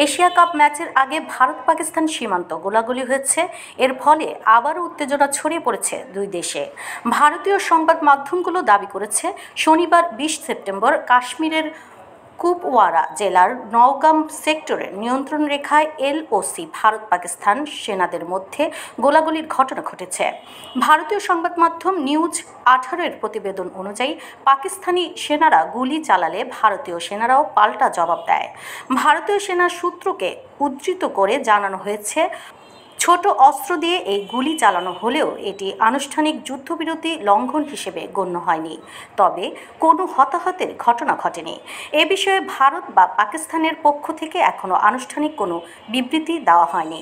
Asia cup ম্যাচের আগে ভারত পাকিস্তান সীমান্ত গোলাগুলি হয়েছে। এর ফলে আবারও উত্তেজনা ছড়িয়ে পড়েছে দুই দেশে। ভারতীয় সংবাদ মাধ্যমগুলো দাবি করেছে, শনিবার 20 সেপ্টেম্বর কাশ্মীরের কুপওয়ারা জেলার নওগাম সেক্টরের নিয়ন্ত্রণ রেখায় এলওসি ভারত পাকিস্তান সেনাদের মধ্যে গোলাগুলির ঘটনা ঘটেছে। ভারতীয় সংবাদ মাধ্যম নিউজ 18-এর প্রতিবেদন অনুযায়ী পাকিস্তানি সেনারা গুলি চালালে ভারতীয় সেনারাও পাল্টা জবাব দেয়। ভারতীয় সেনা সূত্রকে উদ্ধৃত করে জানানো হয়েছে, ছোট অস্ত্র দিয়ে এই গুলি চালানো হলেও এটি আনুষ্ঠানিক যুদ্ধবিরতি লঙ্ঘন হিসেবে গণ্য হয়নি। তবে কোনো হতাহতের ঘটনা ঘটেনি। এ বিষয়ে ভারত বা পাকিস্তানের পক্ষ থেকে এখনও আনুষ্ঠানিক কোনো বিবৃতি দেওয়া হয়নি।